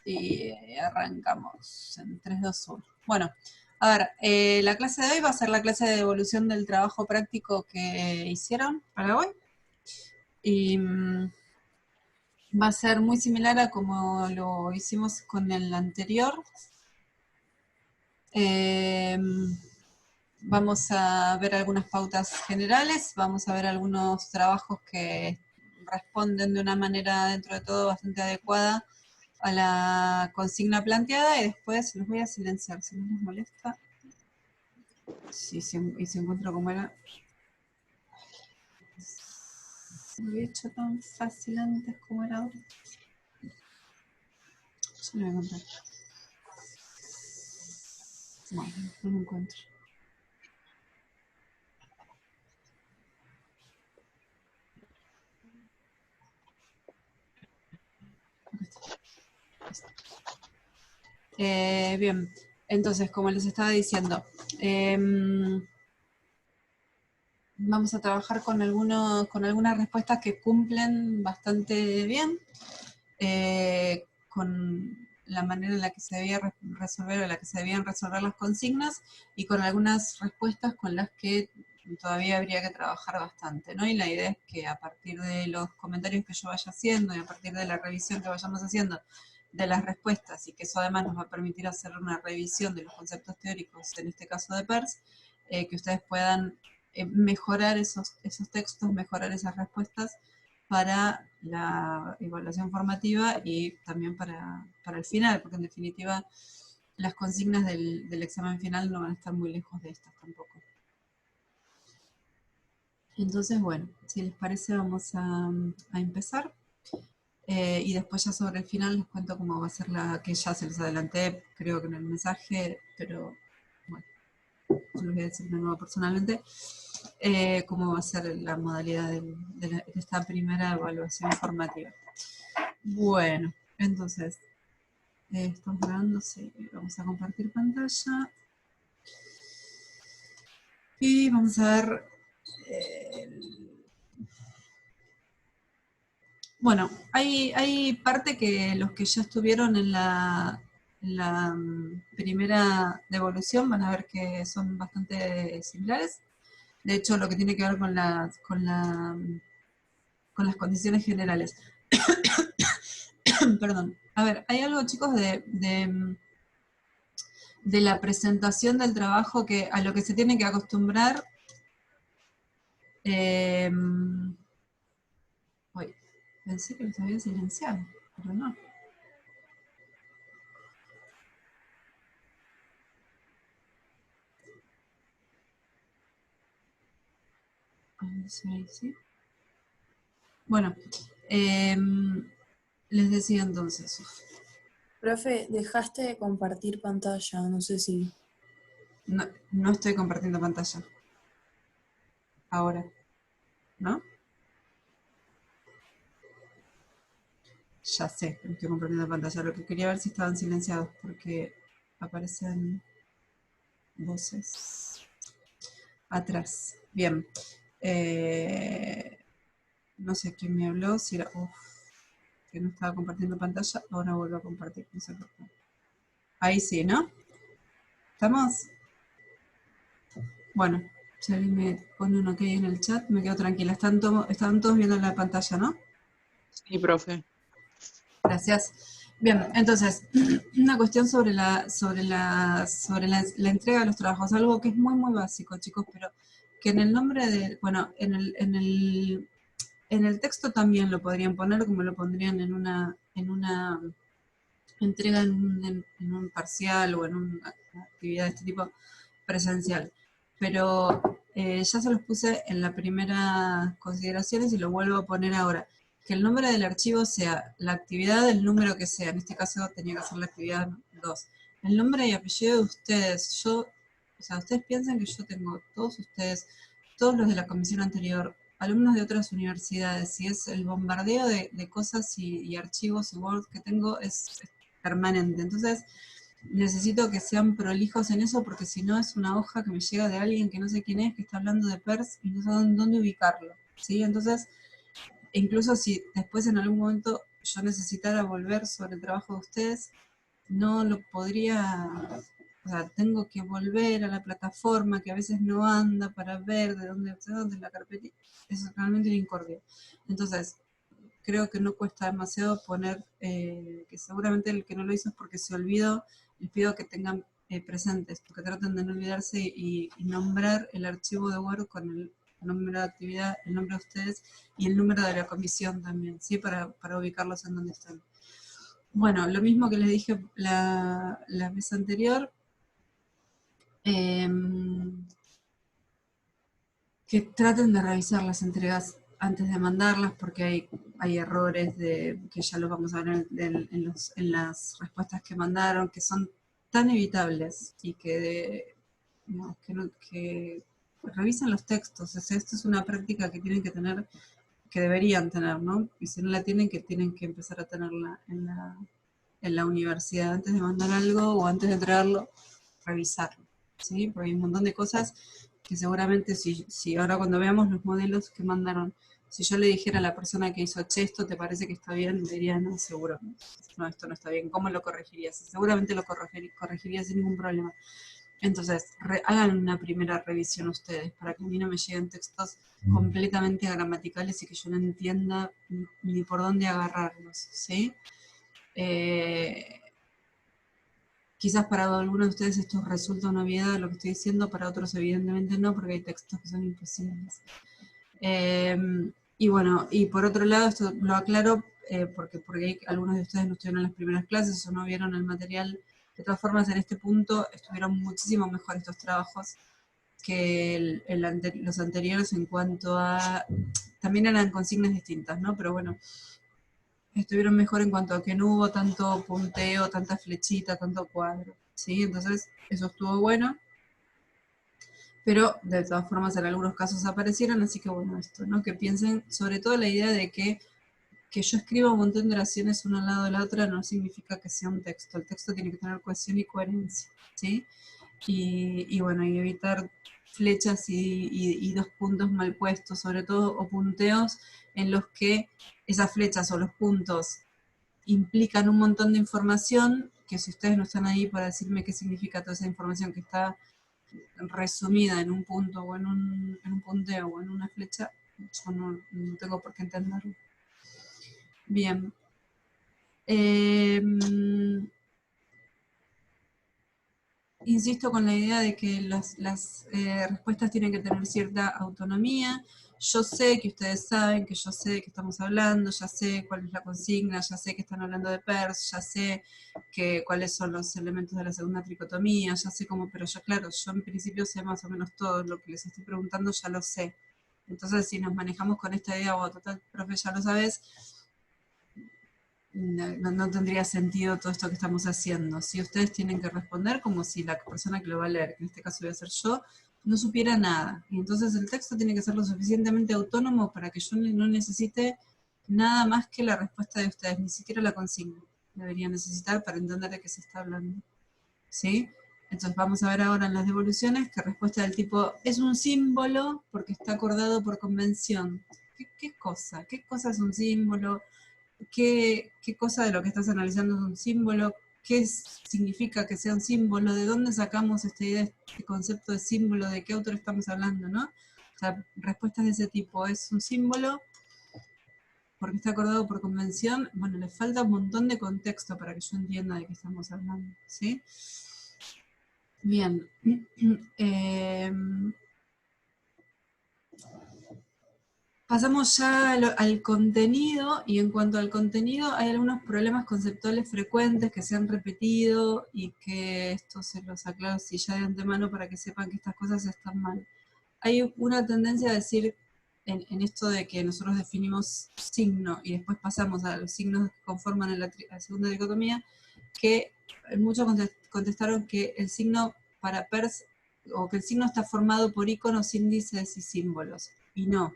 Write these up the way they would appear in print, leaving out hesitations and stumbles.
Y arrancamos en 3, 2, 1. Bueno, a ver, la clase de hoy va a ser la clase de evolución del trabajo práctico que hicieron para hoy. Y va a ser muy similar a como lo hicimos con el anterior. Vamos a ver algunas pautas generales, vamos a ver algunos trabajos que responden de una manera dentro de todo bastante adecuada a la consigna planteada y después los voy a silenciar si no les molesta. Sí, y se encuentro como era. Lo he hecho tan fácil antes como era ahora. Yo lo voy a encontrar. Bueno, no lo encuentro. Bien, entonces, como les estaba diciendo, vamos a trabajar con algunas respuestas que cumplen bastante bien con la manera en la que se debía resolver o la que se debían resolver las consignas y con algunas respuestas con las que todavía habría que trabajar bastante, ¿no? Y la idea es que a partir de los comentarios que yo vaya haciendo y a partir de la revisión que vayamos haciendo de las respuestas y que eso además nos va a permitir hacer una revisión de los conceptos teóricos, en este caso de PERS, que ustedes puedan mejorar esos textos, mejorar esas respuestas para la evaluación formativa y también para el final, porque en definitiva las consignas del examen final no van a estar muy lejos de estas tampoco. Entonces, bueno, si les parece vamos a empezar. Y después ya sobre el final les cuento cómo va a ser la que ya se les adelanté, creo que en el mensaje, pero bueno, yo les voy a decir de nuevo personalmente, cómo va a ser la modalidad de esta primera evaluación formativa. Bueno, entonces, estamos grabando, sí, vamos a compartir pantalla. Y vamos a ver, bueno, hay parte que los que ya estuvieron en la primera devolución van a ver que son bastante similares. De hecho, lo que tiene que ver con las condiciones generales. Perdón. A ver, hay algo, chicos, de la presentación del trabajo que a lo que se tiene que acostumbrar. Uy, pensé que los había silenciado, pero no. ¿Sí? Bueno, les decía entonces. Profe, dejaste de compartir pantalla, no sé si... No, no estoy compartiendo pantalla. Ahora, ¿no? Ya sé que no estoy compartiendo pantalla. Lo que quería ver si estaban silenciados, porque aparecen voces atrás. Bien. No sé quién me habló, si era... que no estaba compartiendo pantalla, ahora vuelvo a compartir. No sé por qué. Ahí sí, ¿no? ¿Estamos? Bueno, si alguien me pone un ok en el chat, me quedo tranquila. Están todos viendo la pantalla, ¿no? Sí, profe. Gracias. Bien, entonces, una cuestión sobre la entrega de los trabajos, algo que es muy, muy básico, chicos, pero que en el nombre de, bueno, en el texto también lo podrían poner, como lo pondrían en una entrega en un parcial o en una actividad de este tipo presencial. Pero ya se los puse en las primeras consideraciones y lo vuelvo a poner ahora. Que el nombre del archivo sea la actividad del número que sea. En este caso tenía que ser la actividad 2. El nombre y apellido de ustedes. O sea, ustedes piensan que yo tengo todos ustedes, todos los de la comisión anterior, alumnos de otras universidades, y es el bombardeo de cosas y archivos y Word que tengo es permanente. Entonces, necesito que sean prolijos en eso porque si no es una hoja que me llega de alguien que no sé quién es, que está hablando de PERS y no sé dónde ubicarlo, ¿sí? Entonces, incluso si después en algún momento yo necesitara volver sobre el trabajo de ustedes, no lo podría, o sea, tengo que volver a la plataforma que a veces no anda para ver de dónde la carpeta, es realmente una incordia. Entonces, creo que no cuesta demasiado poner, que seguramente el que no lo hizo es porque se olvidó, les pido que tengan presentes, porque traten de no olvidarse y nombrar el archivo de Word con el número de actividad, el nombre de ustedes y el número de la comisión también, ¿sí? Para ubicarlos en donde están. Bueno, lo mismo que les dije la vez anterior, que traten de revisar las entregas antes de mandarlas, porque hay errores que ya los vamos a ver en las respuestas que mandaron, que son tan evitables y que revisen los textos. O sea, esto es una práctica que tienen que tener, que deberían tener, ¿no? Y si no la tienen, que tienen que empezar a tenerla en la universidad. Antes de mandar algo o antes de entregarlo, revisarlo, ¿sí? Porque hay un montón de cosas que seguramente si ahora cuando veamos los modelos que mandaron, si yo le dijera a la persona que hizo, che, esto te parece que está bien, me diría, no, seguro, no, esto no está bien, ¿cómo lo corregirías? Seguramente lo corregiría sin ningún problema. Entonces, hagan una primera revisión ustedes, para que a mí no me lleguen textos completamente gramaticales y que yo no entienda ni por dónde agarrarlos, ¿sí? Quizás para algunos de ustedes esto resulta una obviedad lo que estoy diciendo, para otros evidentemente no, porque hay textos que son imposibles. Y bueno, y por otro lado, esto lo aclaro porque algunos de ustedes no estuvieron en las primeras clases o no vieron el material. De todas formas, en este punto estuvieron muchísimo mejor estos trabajos que los anteriores en cuanto a... También eran consignas distintas, ¿no? Pero bueno, estuvieron mejor en cuanto a que no hubo tanto punteo, tanta flechita, tanto cuadro, ¿sí? Entonces, eso estuvo bueno, pero de todas formas en algunos casos aparecieron, así que bueno, esto, ¿no? Que piensen sobre todo la idea de que yo escriba un montón de oraciones una al lado de la otra no significa que sea un texto. El texto tiene que tener cohesión y coherencia, ¿sí? Y bueno, y evitar flechas y dos puntos mal puestos, sobre todo, o punteos en los que esas flechas o los puntos implican un montón de información, que si ustedes no están ahí para decirme qué significa toda esa información que está resumida en un punto o en un punteo o en una flecha, yo no tengo por qué entenderlo. Bien. Insisto con la idea de que las respuestas tienen que tener cierta autonomía. Yo sé que ustedes saben, que yo sé de qué estamos hablando, ya sé cuál es la consigna, ya sé que están hablando de PERS, ya sé cuáles son los elementos de la segunda tricotomía, ya sé cómo, pero yo, claro, yo en principio sé más o menos todo lo que les estoy preguntando, ya lo sé. Entonces, si nos manejamos con esta idea, o total, profe, ya lo sabes, no tendría sentido todo esto que estamos haciendo. Si ustedes tienen que responder como si la persona que lo va a leer, que en este caso voy a ser yo, no supiera nada. Y entonces el texto tiene que ser lo suficientemente autónomo para que yo no necesite nada más que la respuesta de ustedes, ni siquiera la consigna. Debería necesitar para entender de qué se está hablando. ¿Sí? Entonces vamos a ver ahora en las devoluciones que respuesta del tipo es un símbolo porque está acordado por convención. ¿Qué cosa? ¿Qué cosa es un símbolo? ¿Qué cosa de lo que estás analizando es un símbolo? ¿Qué significa que sea un símbolo? ¿De dónde sacamos esta idea, este concepto de símbolo? ¿De qué autor estamos hablando? ¿No? O sea, respuestas de ese tipo. ¿Es un símbolo porque está acordado por convención? Bueno, le falta un montón de contexto para que yo entienda de qué estamos hablando, ¿sí? Bien. Pasamos ya al contenido, y en cuanto al contenido hay algunos problemas conceptuales frecuentes que se han repetido y que esto se los aclaro así ya de antemano para que sepan que estas cosas están mal. Hay una tendencia a decir en esto de que nosotros definimos signo y después pasamos a los signos que conforman la segunda dicotomía, que muchos contestaron que el signo para PERS, o que el signo está formado por iconos, índices y símbolos, y no.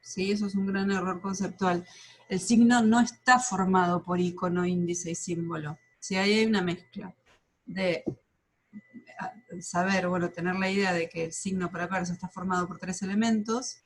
¿Sí? Eso es un gran error conceptual. El signo no está formado por icono, índice y símbolo. ¿Sí? Ahí hay una mezcla de saber, bueno, tener la idea de que el signo para PERS está formado por 3 elementos,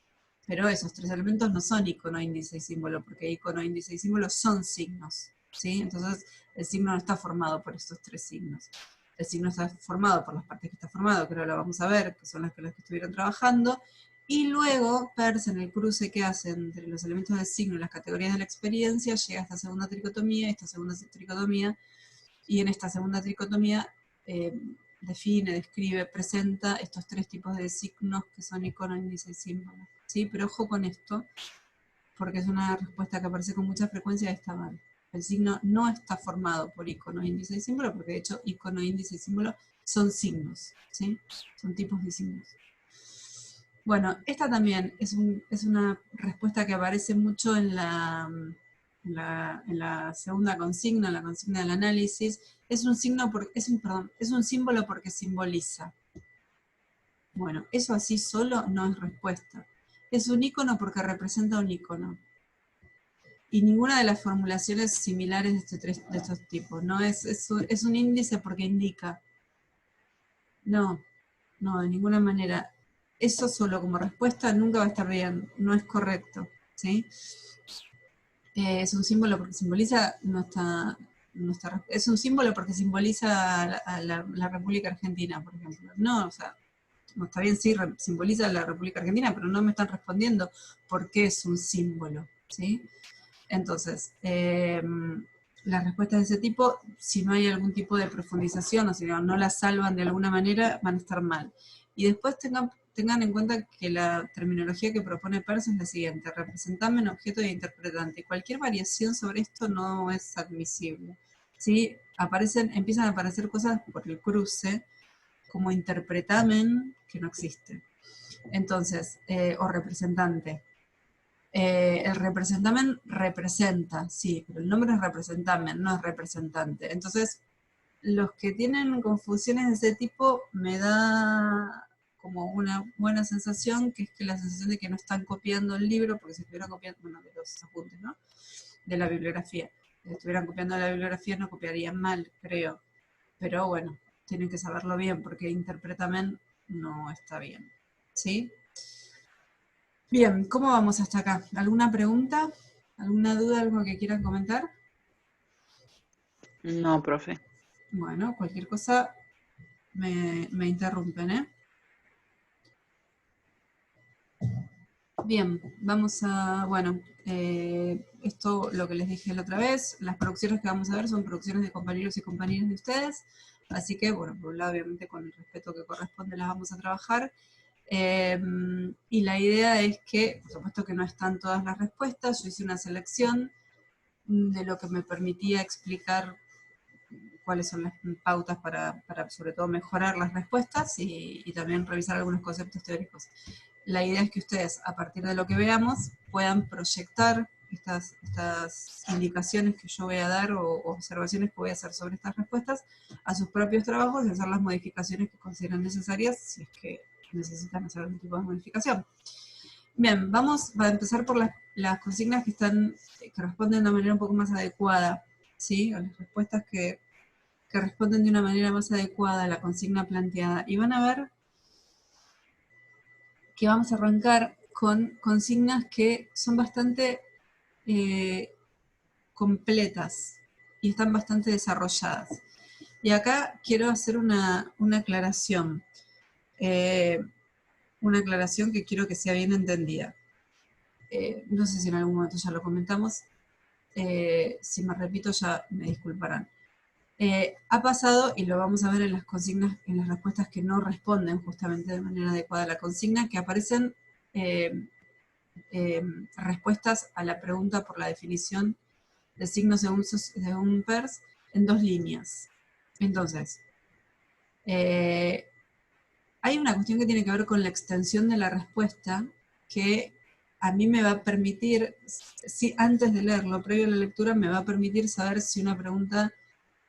Pero esos tres elementos no son icono, índice y símbolo, porque icono, índice y símbolo son signos, ¿sí? Entonces el signo no está formado por estos tres signos. El signo está formado por las partes que está formado, que ahora lo vamos a ver, que son las que estuvieron trabajando, y luego Peirce, en el cruce que hace entre los elementos del signo y las categorías de la experiencia, llega a esta segunda tricotomía, y en esta segunda tricotomía define, describe, presenta estos tres tipos de signos que son icono, índice y símbolo, ¿sí? Pero ojo con esto, porque es una respuesta que aparece con mucha frecuencia y está mal. El signo no está formado por icono, índice y símbolo, porque de hecho icono, índice y símbolo son signos, ¿sí? Son tipos de signos. Bueno, esta también es una respuesta que aparece mucho en la segunda consigna, en la consigna del análisis. Es un símbolo porque simboliza. Bueno, eso así solo no es respuesta. Es un icono porque representa un icono. Y ninguna de las formulaciones similares de estos tipos, ¿no? Es un índice porque indica. No, de ninguna manera. Eso solo como respuesta nunca va a estar bien, no es correcto, ¿sí? Es un símbolo porque simboliza es un símbolo porque simboliza a la República Argentina, por ejemplo. No, o sea, no está bien, sí, simboliza a la República Argentina, pero no me están respondiendo por qué es un símbolo, ¿sí? Entonces, las respuestas de ese tipo, si no hay algún tipo de profundización, o si no las salvan de alguna manera, van a estar mal. Y después tengan en cuenta que la terminología que propone Peirce es la siguiente: representamen, objeto e interpretante. Cualquier variación sobre esto no es admisible, ¿sí? Empiezan a aparecer cosas por el cruce, como interpretamen, que no existe. Entonces, o representante. El representamen representa, sí, pero el nombre es representamen, no es representante. Entonces, los que tienen confusiones de ese tipo me da como una buena sensación, que es que la sensación de que no están copiando el libro, porque si estuvieran copiando, bueno, de los apuntes, ¿no? De la bibliografía. Si estuvieran copiando la bibliografía no copiarían mal, creo. Pero bueno, tienen que saberlo bien, porque interpretamen no está bien, ¿sí? Bien, ¿cómo vamos hasta acá? ¿Alguna pregunta? ¿Alguna duda? ¿Algo que quieran comentar? No, profe. Bueno, cualquier cosa me interrumpen, ¿eh? Bien, vamos a, bueno, esto lo que les dije la otra vez, las producciones que vamos a ver son producciones de compañeros y compañeras de ustedes, así que, bueno, por un lado, obviamente, con el respeto que corresponde las vamos a trabajar. Y la idea es que, por supuesto que no están todas las respuestas, yo hice una selección de lo que me permitía explicar cuáles son las pautas para sobre todo mejorar las respuestas y también revisar algunos conceptos teóricos. La idea es que ustedes, a partir de lo que veamos, puedan proyectar estas indicaciones que yo voy a dar o observaciones que voy a hacer sobre estas respuestas a sus propios trabajos y hacer las modificaciones que consideren necesarias si es que necesitan hacer algún tipo de modificación. Bien, vamos a empezar por las consignas que responden de una manera un poco más adecuada, ¿sí? O las respuestas que responden de una manera más adecuada a la consigna planteada. Y van a ver que vamos a arrancar con consignas que son bastante completas y están bastante desarrolladas. Y acá quiero hacer una aclaración. Una aclaración que quiero que sea bien entendida. No sé si en algún momento ya lo comentamos. Si me repito ya me disculparán. Ha pasado, y lo vamos a ver en las consignas, en las respuestas que no responden justamente de manera adecuada a la consigna, que aparecen respuestas a la pregunta por la definición de signos según Peirce en 2 líneas. Entonces, hay una cuestión que tiene que ver con la extensión de la respuesta que a mí me va a permitir, si antes de leerlo, previo a la lectura, me va a permitir saber si una pregunta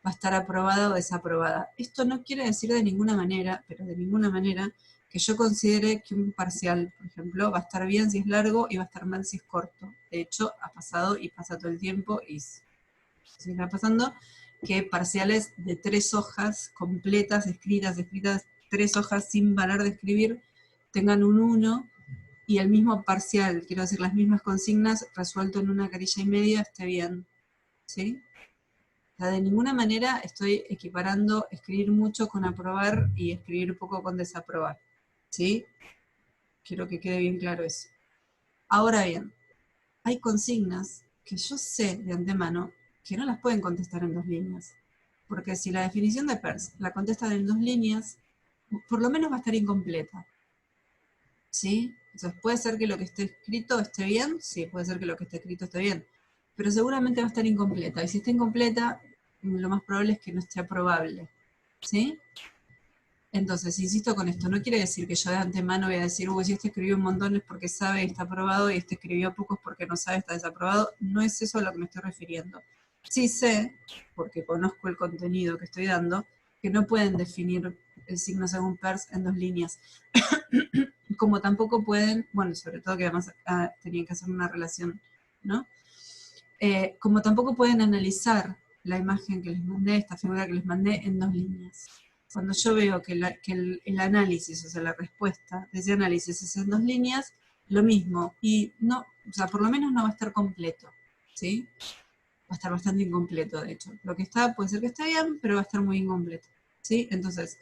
va a estar aprobada o desaprobada. Esto no quiere decir de ninguna manera, pero de ninguna manera, que yo considere que un parcial, por ejemplo, va a estar bien si es largo y va a estar mal si es corto. De hecho, ha pasado y pasa todo el tiempo y sigue pasando que parciales de 3 hojas completas, escritas, 3 hojas sin parar de escribir, tengan un 1 y el mismo parcial, quiero decir, las mismas consignas resuelto en una carilla y media, esté bien, ¿sí? O sea, de ninguna manera estoy equiparando escribir mucho con aprobar y escribir poco con desaprobar, ¿sí? Quiero que quede bien claro eso. Ahora bien, hay consignas que yo sé de antemano que no las pueden contestar en 2 líneas. Porque si la definición de Peirce la contestan en 2 líneas, por lo menos va a estar incompleta. ¿Sí? Entonces puede ser que lo que esté escrito esté bien, sí, puede ser que lo que esté escrito esté bien, pero seguramente va a estar incompleta. Y si está incompleta, lo más probable es que no esté aprobable. ¿Sí? Entonces, insisto con esto, no quiere decir que yo de antemano voy a decir, si este escribió un montón es porque sabe y está aprobado, y este escribió pocos porque no sabe, está desaprobado. No es eso a lo que me estoy refiriendo. Sí sé, porque conozco el contenido que estoy dando, que no pueden definir el signo según Peirce en 2 líneas. Como tampoco pueden, bueno, sobre todo que además tenían que hacer una relación, ¿no? Como tampoco pueden analizar la imagen que les mandé, esta figura que les mandé, en 2 líneas. Cuando yo veo que el análisis, o sea, la respuesta de ese análisis es en 2 líneas, lo mismo. Y no, o sea, por lo menos no va a estar completo, ¿sí? Va a estar bastante incompleto, de hecho. Lo que está, puede ser que esté bien, pero va a estar muy incompleto, ¿sí? Entonces,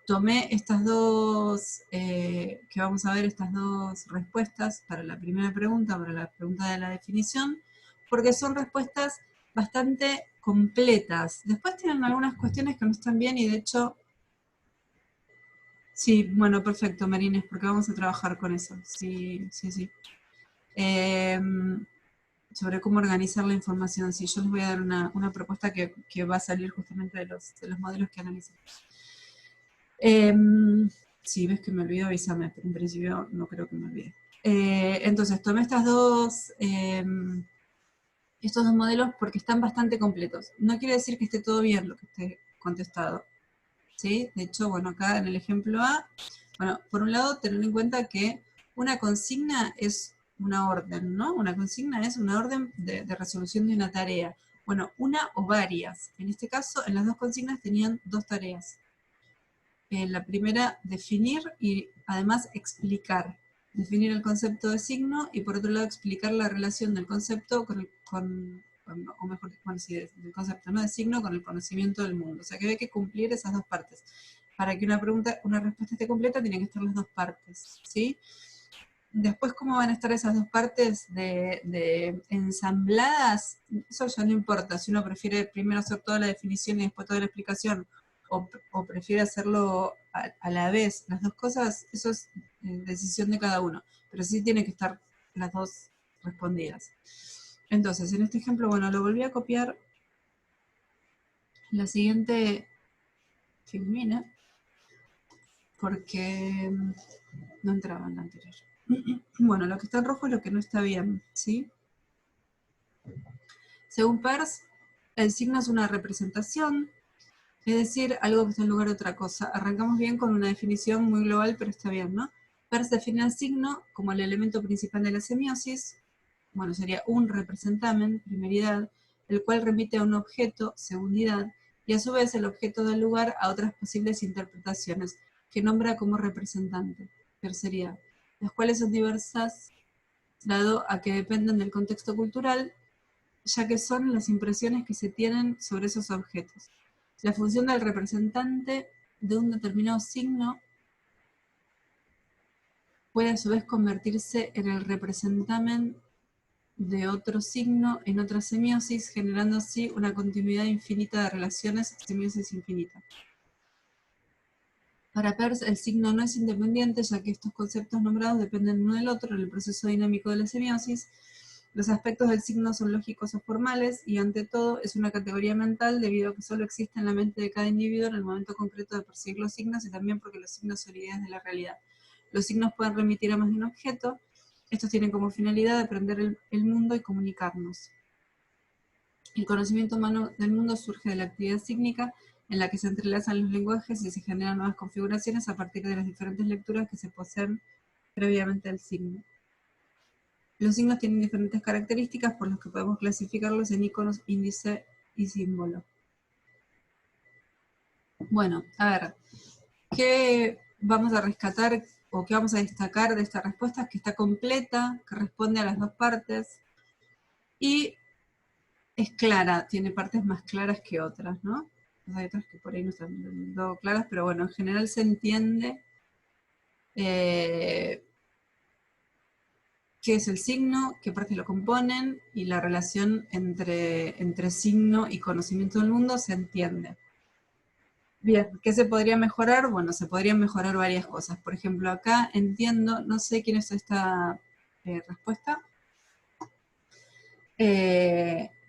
tomé estas dos, que vamos a ver, estas dos respuestas para la primera pregunta, para la pregunta de la definición, porque son respuestas bastante completas. Después tienen algunas cuestiones que no están bien y de hecho, sí, bueno, perfecto, Marines, porque vamos a trabajar con eso. Sí, sí, sí. Sobre cómo organizar la información. Sí, yo les voy a dar una propuesta que va a salir justamente de los modelos que analicé. Si ves que me olvido, avísame, pero en principio no creo que me olvide. Entonces, tomé estos dos modelos porque están bastante completos. No quiere decir que esté todo bien lo que esté contestado, ¿sí? De hecho, bueno, acá en el ejemplo A, bueno, por un lado, tener en cuenta que una consigna es una orden, ¿no? Una consigna es una orden de resolución de una tarea. Bueno, una o varias. En este caso, en las dos consignas tenían 2 tareas. La primera, definir y además explicar. Definir el concepto de signo y por otro lado explicar la relación del concepto o mejor, bueno, sí, del concepto, ¿no? De signo con el conocimiento del mundo. O sea que hay que cumplir esas 2 partes. Para que una respuesta esté completa, tienen que estar las 2 partes, ¿sí? Después, ¿cómo van a estar esas 2 partes de ensambladas? Eso ya no importa, si uno prefiere primero hacer toda la definición y después toda la explicación, o prefiere hacerlo a la vez, las 2 cosas, eso es decisión de cada uno, pero sí tienen que estar las 2 respondidas. Entonces, en este ejemplo, bueno, lo volví a copiar. La siguiente filmina, porque no entraba en la anterior. Bueno, lo que está en rojo es lo que no está bien, ¿sí? Según Peirce, el signo es una representación, es decir, algo que está en lugar de otra cosa. Arrancamos bien con una definición muy global, pero está bien, ¿no? Peirce define el signo como el elemento principal de la semiosis, bueno, sería un representamen, primeridad, el cual remite a un objeto, segundidad, y a su vez el objeto da lugar a otras posibles interpretaciones, que nombra como representante, terceridad, las cuales son diversas, dado a que dependen del contexto cultural, ya que son las impresiones que se tienen sobre esos objetos. La función del representante de un determinado signo puede a su vez convertirse en el representamen de otro signo en otra semiosis, generando así una continuidad infinita de relaciones, semiosis infinita. Para Peirce, el signo no es independiente, ya que estos conceptos nombrados dependen uno del otro en el proceso dinámico de la semiosis. Los aspectos del signo son lógicos o formales, y ante todo es una categoría mental debido a que solo existe en la mente de cada individuo en el momento concreto de percibir los signos, y también porque los signos son ideas de la realidad. Los signos pueden remitir a más de un objeto. Estos tienen como finalidad aprender el mundo y comunicarnos. El conocimiento humano del mundo surge de la actividad sígnica, en la que se entrelazan los lenguajes y se generan nuevas configuraciones a partir de las diferentes lecturas que se poseen previamente al signo. Los signos tienen diferentes características por las que podemos clasificarlos en iconos, índice y símbolo. Bueno, a ver, ¿qué vamos a rescatar o qué vamos a destacar de esta respuesta es que está completa, que responde a las dos partes, y es clara, tiene partes más claras que otras, ¿no? Hay otras que por ahí no están del todo claras, pero bueno, en general se entiende qué es el signo, qué partes lo componen, y la relación entre signo y conocimiento del mundo se entiende. Bien, ¿qué se podría mejorar? Bueno, se podrían mejorar varias cosas. Por ejemplo, acá entiendo, no sé quién es esta respuesta.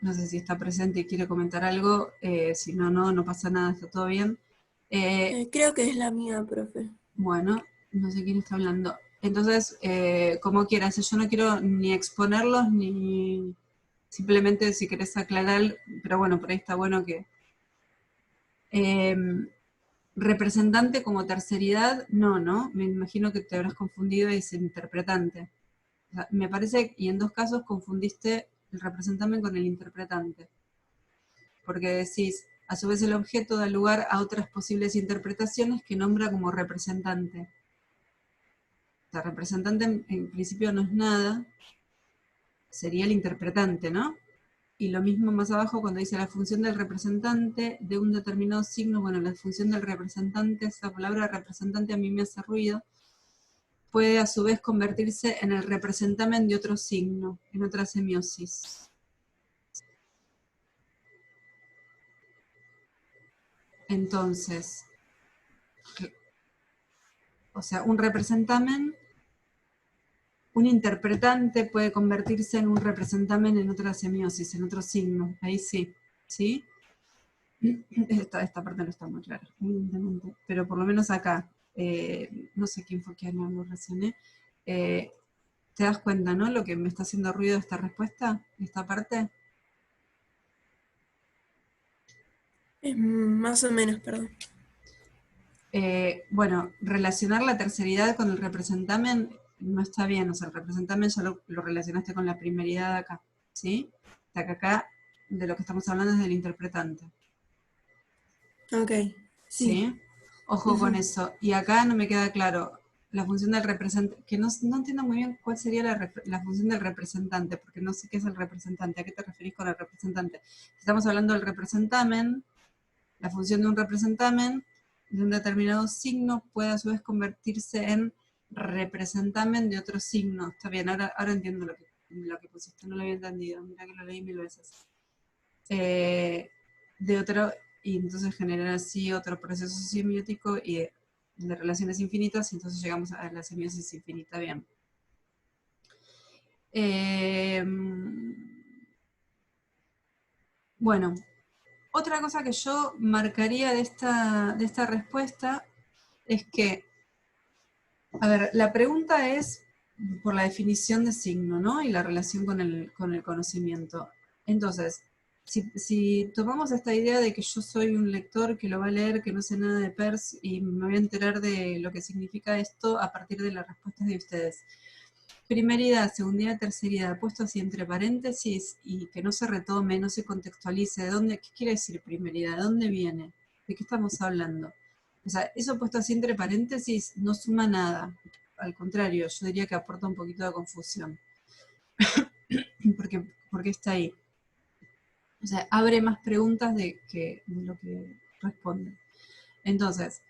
No sé si está presente y quiere comentar algo. Si no, no pasa nada, está todo bien. Creo que es la mía, profe. Bueno, no sé quién está hablando. Entonces, como quieras, yo no quiero ni exponerlos, ni simplemente si querés aclarar, pero bueno, por ahí está bueno que... representante como terceridad, no, me imagino que te habrás confundido y es interpretante. O sea, me parece, y en dos casos confundiste el representante con el interpretante. Porque decís, a su vez el objeto da lugar a otras posibles interpretaciones que nombra como representante. O sea, representante en principio no es nada, sería el interpretante, ¿no? Y lo mismo más abajo cuando dice la función del representante de un determinado signo, bueno, la función del representante, esa palabra representante a mí me hace ruido, puede a su vez convertirse en el representamen de otro signo, en otra semiosis. Entonces, o sea, un representamen, un interpretante puede convertirse en un representamen en otra semiosis, en otro signo. Ahí sí, ¿sí? Esta parte no está muy clara, evidentemente. Pero por lo menos acá, no sé quién fue quien habló recién, ¿te das cuenta, no? Lo que me está haciendo ruido esta respuesta, esta parte. Más o menos, perdón. Bueno, relacionar la terceridad con el representamen no está bien, o sea, el representamen ya lo relacionaste con la primeridad acá, ¿sí? O sea, que acá de lo que estamos hablando es del interpretante, Ok, sí. ¿sí? Ojo con eso. Y acá no me queda claro la función del representante, que no entiendo muy bien cuál sería la función del representante, porque no sé qué es el representante. ¿A qué te referís con el representante? Estamos hablando del representamen, la función de un representamen de un determinado signo puede a su vez convertirse en representamen de otro signo. Está bien, ahora entiendo lo que pusiste, no lo había entendido, mira que lo leí 1000 veces. De otro, y entonces generar así otro proceso semiótico y de relaciones infinitas, y entonces llegamos a la semiosis infinita. Bien. Bueno, otra cosa que yo marcaría de esta respuesta es que, a ver, la pregunta es por la definición de signo, ¿no? Y la relación con el conocimiento. Entonces, si tomamos esta idea de que yo soy un lector que lo va a leer, que no sé nada de Peirce y me voy a enterar de lo que significa esto a partir de las respuestas de ustedes. Primeridad, segundidad, terceridad, puesto así entre paréntesis y que no se retome, no se contextualice. ¿Qué quiere decir primeridad? ¿De dónde viene? ¿De qué estamos hablando? O sea, eso puesto así entre paréntesis no suma nada. Al contrario, yo diría que aporta un poquito de confusión. porque está ahí. O sea, abre más preguntas de lo que responde. Entonces,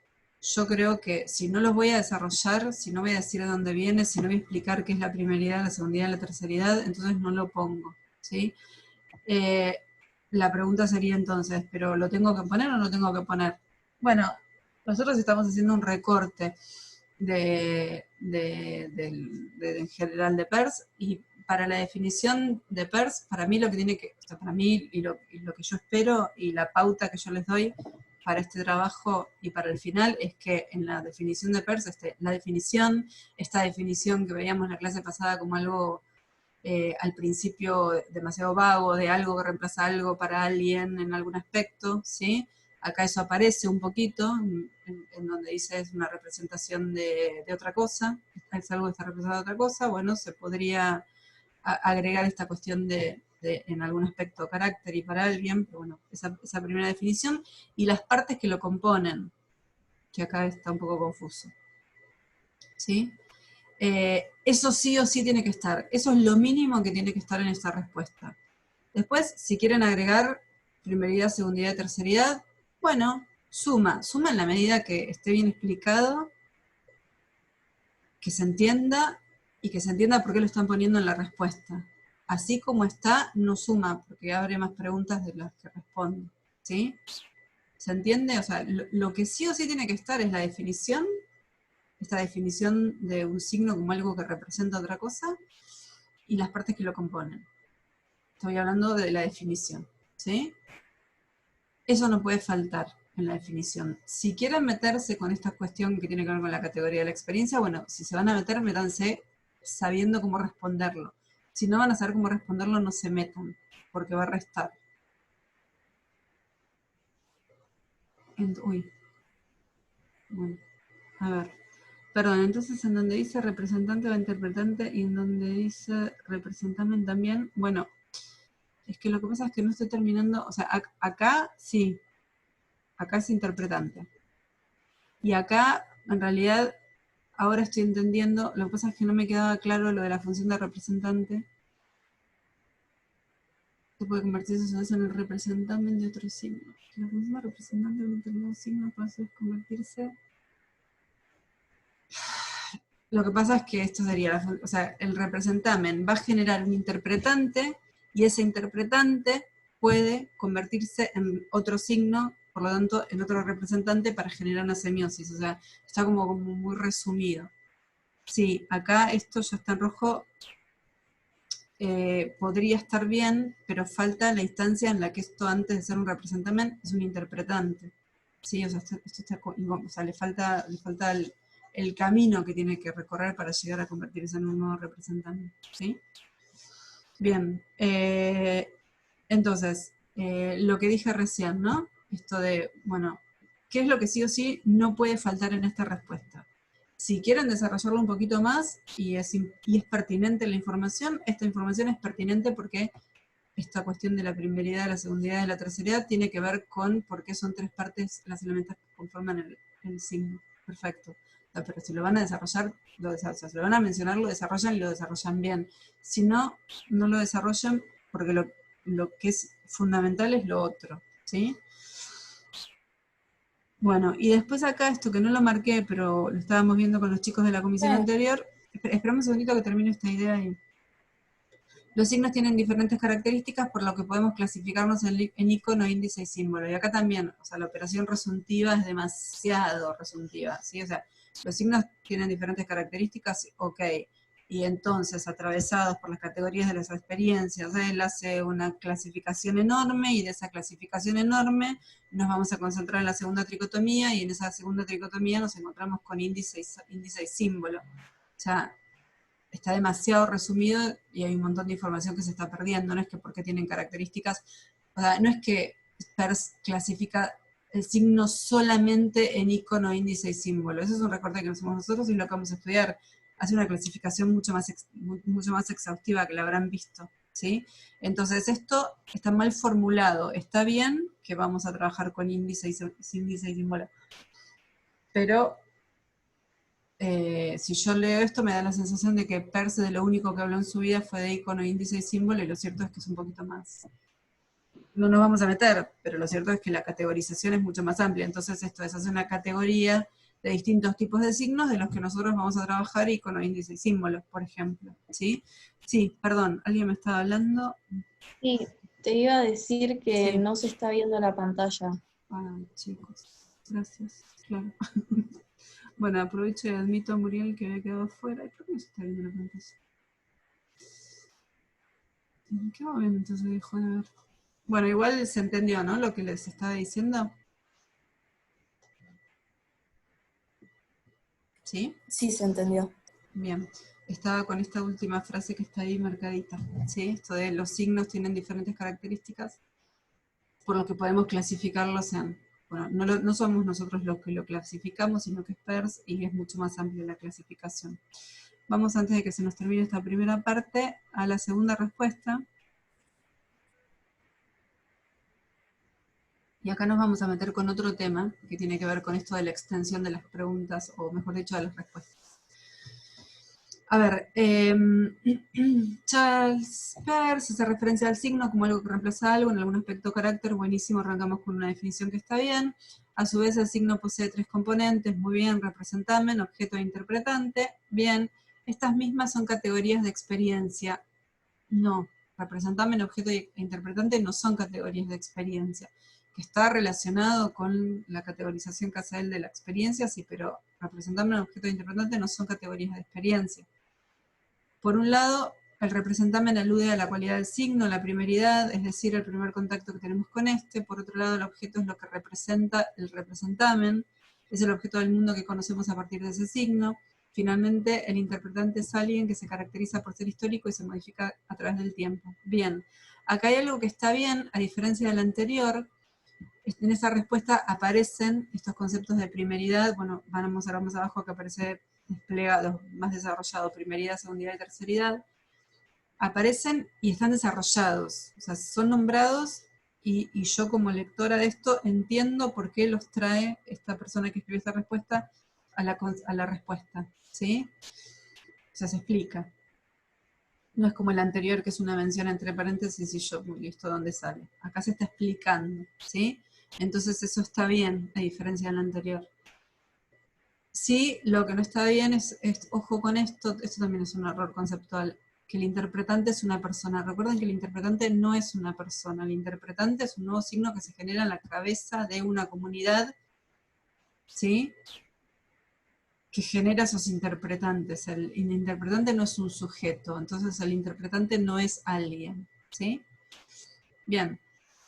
yo creo que si no los voy a desarrollar, si no voy a decir de dónde viene, si no voy a explicar qué es la primeridad, la segundidad y la terceridad, entonces no lo pongo, ¿sí? La pregunta sería entonces, ¿pero lo tengo que poner o no lo tengo que poner? Bueno, nosotros estamos haciendo un recorte en general de Peirce, y para la definición de Peirce, para mí lo que tiene que, o sea, para mí y lo que yo espero y la pauta que yo les doy para este trabajo y para el final es que en la definición de Peirce, esta definición que veíamos en la clase pasada como algo al principio demasiado vago, de algo que reemplaza algo para alguien en algún aspecto, ¿sí? Acá eso aparece un poquito, en donde dice es una representación de otra cosa, es algo que está representado de otra cosa, bueno, se podría agregar esta cuestión de en algún aspecto carácter y para alguien, pero bueno, esa primera definición, y las partes que lo componen, que acá está un poco confuso. ¿sí? Eso sí o sí tiene que estar. Eso es lo mínimo que tiene que estar en esta respuesta. Después, si quieren agregar primeridad, segundidad, terceridad, bueno, suma en la medida que esté bien explicado, que se entienda y que se entienda por qué lo están poniendo en la respuesta. Así como está, no suma, porque abre más preguntas de las que responde, ¿sí? ¿Se entiende? O sea, lo que sí o sí tiene que estar es la definición, esta definición de un signo como algo que representa otra cosa, y las partes que lo componen. Estoy hablando de la definición, ¿sí? Eso no puede faltar en la definición. Si quieren meterse con esta cuestión que tiene que ver con la categoría de la experiencia, bueno, si se van a meter, métanse sabiendo cómo responderlo. Si no van a saber cómo responderlo, no se metan, porque va a restar. Uy. Bueno, a ver. Perdón, entonces en donde dice representante va interpretante y en donde dice representante también, bueno, es que lo que pasa es que no estoy terminando, o sea, acá sí, acá es interpretante. Y acá, en realidad, ahora estoy entendiendo, lo que pasa es que no me quedaba claro lo de la función de representante. Se puede convertirse en el representante de otro signo. La función de representante de un determinado signo puede convertirse. Lo que pasa es que esto sería, o sea, el representamen va a generar un interpretante y ese interpretante puede convertirse en otro signo, por lo tanto, en otro representante para generar una semiosis. O sea, está como muy resumido. Sí, acá esto ya está en rojo, podría estar bien, pero falta la instancia en la que esto antes de ser un representante es un interpretante. Sí, o sea, esto está, o sea, le falta el camino que tiene que recorrer para llegar a convertirse en un nuevo representante. ¿Sí? Bien, entonces, lo que dije recién, ¿no? Esto de, bueno, ¿qué es lo que sí o sí no puede faltar en esta respuesta? Si quieren desarrollarlo un poquito más y es pertinente la información, esta información es pertinente porque esta cuestión de la primeridad, la segundidad y la terceridad tiene que ver con por qué son tres partes las elementos que conforman el signo. Perfecto. Pero si lo van a desarrollar, lo desarrollan. Si lo van a mencionar, lo desarrollan y lo desarrollan bien. Si no, no lo desarrollan porque lo que es fundamental es lo otro. ¿Sí? Bueno, y después acá esto que no lo marqué, pero lo estábamos viendo con los chicos de la comisión anterior. Esperamos un segundito que termine esta idea y... Los signos tienen diferentes características, por lo que podemos clasificarnos en icono, índice y símbolo. Y acá también, o sea, la operación resuntiva es demasiado resuntiva, ¿sí? O sea, los signos tienen diferentes características, ok. Y entonces, atravesados por las categorías de las experiencias, él hace una clasificación enorme, y de esa clasificación enorme nos vamos a concentrar en la segunda tricotomía, y en esa segunda tricotomía nos encontramos con índice y símbolo. O sea, está demasiado resumido y hay un montón de información que se está perdiendo. No es que porque tienen características, o sea, no es que PERS clasifica el signo solamente en icono, índice y símbolo. Eso es un recorte que nos hacemos nosotros y lo que vamos a estudiar. Hace una clasificación mucho más exhaustiva que la habrán visto, ¿sí? Entonces esto está mal formulado. Está bien que vamos a trabajar con índice y símbolo, pero si yo leo esto me da la sensación de que Peirce de lo único que habló en su vida fue de icono, índice y símbolo, y lo cierto es que es un poquito más. No nos vamos a meter, pero lo cierto es que la categorización es mucho más amplia. Entonces esto es hacer una categoría de distintos tipos de signos de los que nosotros vamos a trabajar, icono, índice y símbolos, por ejemplo. ¿Sí? Sí, perdón, alguien me estaba hablando. Sí, te iba a decir que Sí. no se está viendo la pantalla. Ah, chicos, gracias, claro. Bueno, aprovecho y admito a Muriel que había quedado afuera. ¿Por qué no se está viendo la pantalla? ¿En qué momento se dejó de ver? Bueno, igual se entendió, ¿no? Lo que les estaba diciendo. ¿Sí? Sí, se entendió. Bien. Estaba con esta última frase que está ahí marcadita. ¿Sí? Esto de los signos tienen diferentes características por lo que podemos clasificarlos en... Bueno, no somos nosotros los que lo clasificamos, sino que es PERS y es mucho más amplia la clasificación. Vamos, antes de que se nos termine esta primera parte, a la segunda respuesta. Y acá nos vamos a meter con otro tema que tiene que ver con esto de la extensión de las preguntas, o mejor dicho, de las respuestas. A ver, Charles Peirce hace referencia al signo como algo que reemplaza algo en algún aspecto o carácter. Buenísimo, arrancamos con una definición que está bien. A su vez, el signo posee 3 componentes. Muy bien, representamen, objeto e interpretante. Bien, estas mismas son categorías de experiencia. No, representamen, objeto e interpretante no son categorías de experiencia. Que está relacionado con la categorización que hace él de la experiencia, sí, pero representamen, objeto e interpretante no son categorías de experiencia. Por un lado, el representamen alude a la cualidad del signo, la primeridad, es decir, el primer contacto que tenemos con este. Por otro lado, el objeto es lo que representa el representamen, es el objeto del mundo que conocemos a partir de ese signo. Finalmente, el interpretante es alguien que se caracteriza por ser histórico y se modifica a través del tiempo. Bien, acá hay algo que está bien, a diferencia del anterior. En esa respuesta aparecen estos conceptos de primeridad. Bueno, vamos a ver más abajo que aparece desplegado, más desarrollado, primeridad, segundidad y terceridad. Aparecen y están desarrollados, o sea, son nombrados y yo como lectora de esto entiendo por qué los trae esta persona que escribió esta respuesta a la respuesta, ¿sí? O sea, se explica. No es como el anterior, que es una mención entre paréntesis y yo, listo, ¿dónde sale? Acá se está explicando, ¿sí? Entonces eso está bien, a diferencia del anterior. Sí, lo que no está bien es, ojo con esto también es un error conceptual, que el interpretante es una persona. Recuerden que el interpretante no es una persona, el interpretante es un nuevo signo que se genera en la cabeza de una comunidad, ¿sí? Que genera esos interpretantes. El interpretante no es un sujeto, entonces el interpretante no es alguien, ¿sí? Bien.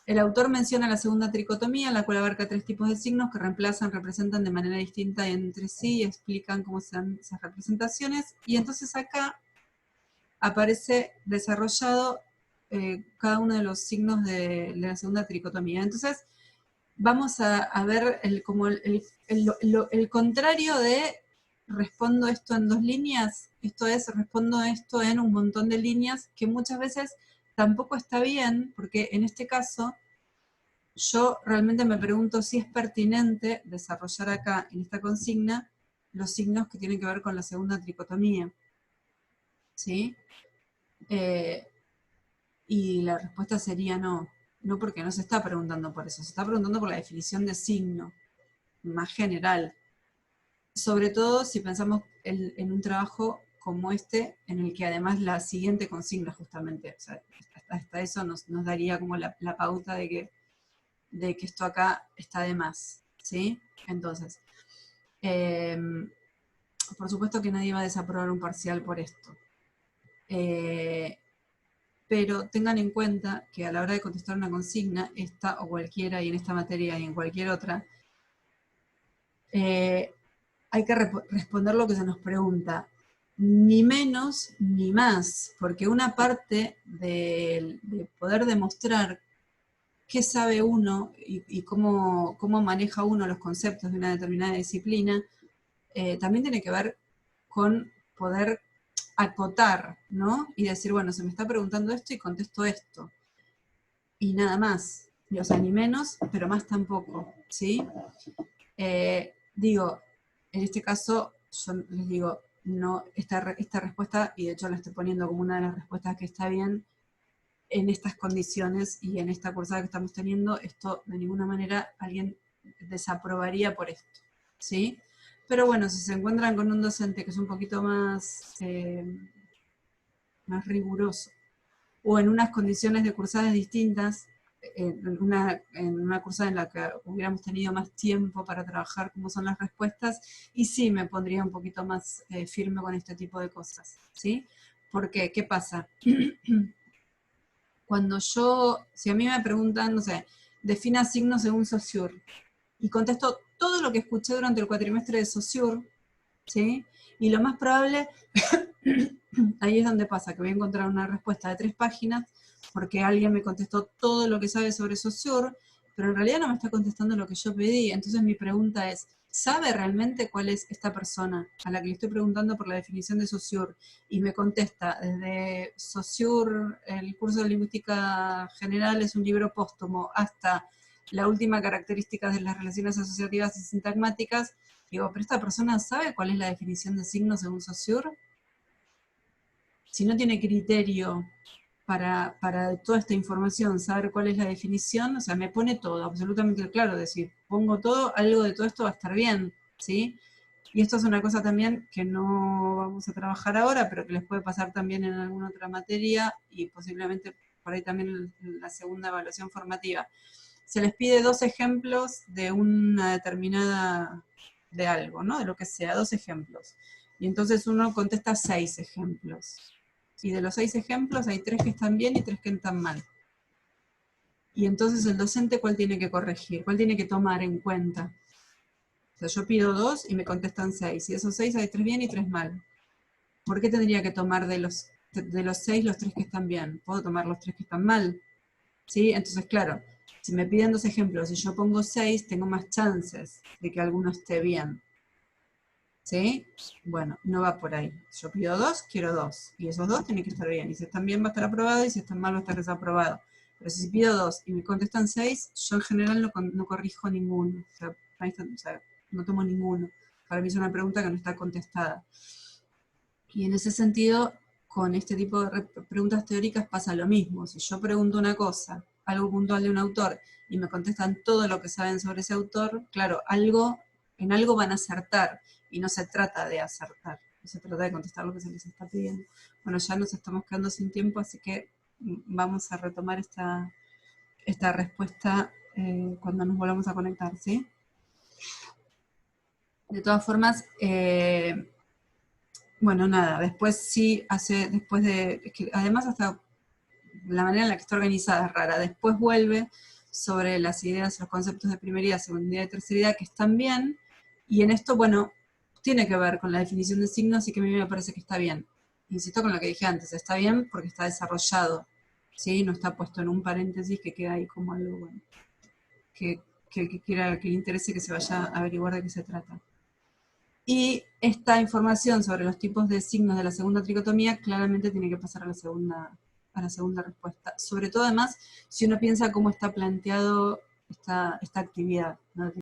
El autor menciona la segunda tricotomía, la cual abarca 3 tipos de signos que reemplazan, representan de manera distinta entre sí y explican cómo se dan esas representaciones. Y entonces acá aparece desarrollado cada uno de los signos de la segunda tricotomía. Entonces vamos a ver como el contrario de respondo esto en 2 líneas, esto es, respondo esto en un montón de líneas, que muchas veces tampoco está bien, porque en este caso yo realmente me pregunto si es pertinente desarrollar acá, en esta consigna, los signos que tienen que ver con la segunda tricotomía. ¿Sí? Y la respuesta sería no. No, porque no se está preguntando por eso, se está preguntando por la definición de signo, más general. Sobre todo si pensamos en un trabajo como este, en el que además la siguiente consigna justamente, o sea, hasta eso nos daría como la pauta de que esto acá está de más, ¿sí? Entonces, por supuesto que nadie va a desaprobar un parcial por esto. Pero tengan en cuenta que a la hora de contestar una consigna, esta o cualquiera, y en esta materia y en cualquier otra, hay que responder lo que se nos pregunta, ni menos ni más, porque una parte de poder demostrar qué sabe uno y cómo maneja uno los conceptos de una determinada disciplina, también tiene que ver con poder acotar, ¿no? Y decir, bueno, se me está preguntando esto y contesto esto. Y nada más. O sea, ni menos, pero más tampoco, ¿sí? Digo, en este caso, yo les digo, no, esta respuesta, y de hecho la estoy poniendo como una de las respuestas que está bien, en estas condiciones y en esta cursada que estamos teniendo, esto de ninguna manera alguien desaprobaría por esto, ¿sí? Pero bueno, si se encuentran con un docente que es un poquito más, más riguroso, o en unas condiciones de cursadas distintas, en una cursada en la que hubiéramos tenido más tiempo para trabajar cómo son las respuestas, y sí me pondría un poquito más firme con este tipo de cosas, ¿sí? ¿Por qué? ¿Qué pasa? Cuando si a mí me preguntan, no sé, defina signos según Saussure, y contesto todo lo que escuché durante el cuatrimestre de Saussure, ¿sí? Y lo más probable, ahí es donde pasa, que voy a encontrar una respuesta de 3 páginas, porque alguien me contestó todo lo que sabe sobre Saussure, pero en realidad no me está contestando lo que yo pedí. Entonces mi pregunta es, ¿sabe realmente cuál es esta persona a la que le estoy preguntando por la definición de Saussure? Y me contesta, desde Saussure, el curso de lingüística general es un libro póstumo, hasta la última característica de las relaciones asociativas y sintagmáticas. Digo, ¿pero esta persona sabe cuál es la definición de signos según Saussure? si no tiene criterio para toda esta información, saber cuál es la definición, o sea, me pone todo, absolutamente claro, es decir, pongo todo, algo de todo esto va a estar bien, ¿sí? Y esto es una cosa también que no vamos a trabajar ahora, pero que les puede pasar también en alguna otra materia y posiblemente por ahí también en la segunda evaluación formativa. Se les pide 2 ejemplos de una determinada, de algo, ¿no? De lo que sea, 2 ejemplos. Y entonces uno contesta 6 ejemplos. Y de los 6 ejemplos hay 3 que están bien y 3 que están mal. Y entonces el docente, ¿cuál tiene que corregir? ¿Cuál tiene que tomar en cuenta? O sea, yo pido 2 y me contestan 6. Y de esos 6 hay 3 bien y 3 mal. ¿Por qué tendría que tomar de los 6 los 3 que están bien? ¿Puedo tomar los 3 que están mal? ¿Sí? Entonces, claro, si me piden 2 ejemplos y yo pongo 6, tengo más chances de que alguno esté bien. ¿Sí? Bueno, no va por ahí. Yo pido 2, quiero 2. Y esos 2 tienen que estar bien. Y si están bien va a estar aprobado y si están mal va a estar desaprobado. Pero si pido 2 y me contestan 6, yo en general no corrijo ninguno. O sea, no tomo ninguno. Para mí es una pregunta que no está contestada. Y en ese sentido, con este tipo de preguntas teóricas pasa lo mismo. Si yo pregunto una cosa, algo puntual de un autor, y me contestan todo lo que saben sobre ese autor, claro, en algo van a acertar, y no se trata de acertar, no se trata de contestar lo que se les está pidiendo. Bueno, ya nos estamos quedando sin tiempo, así que vamos a retomar esta respuesta cuando nos volvamos a conectar, ¿sí? De todas formas, bueno, nada, después sí después de, es que además hasta la manera en la que está organizada es rara, después vuelve sobre las ideas, los conceptos de primeridad, segundidad y terceridad que están bien, y en esto, bueno, tiene que ver con la definición de signos y que a mí me parece que está bien. Insisto con lo que dije antes, está bien porque está desarrollado, ¿sí? No está puesto en un paréntesis que queda ahí como algo, bueno, que el que quiera, que le interese que se vaya a averiguar de qué se trata. Y esta información sobre los tipos de signos de la segunda tricotomía claramente tiene que pasar a la segunda respuesta. Sobre todo, además, si uno piensa cómo está planteado esta actividad, ¿no?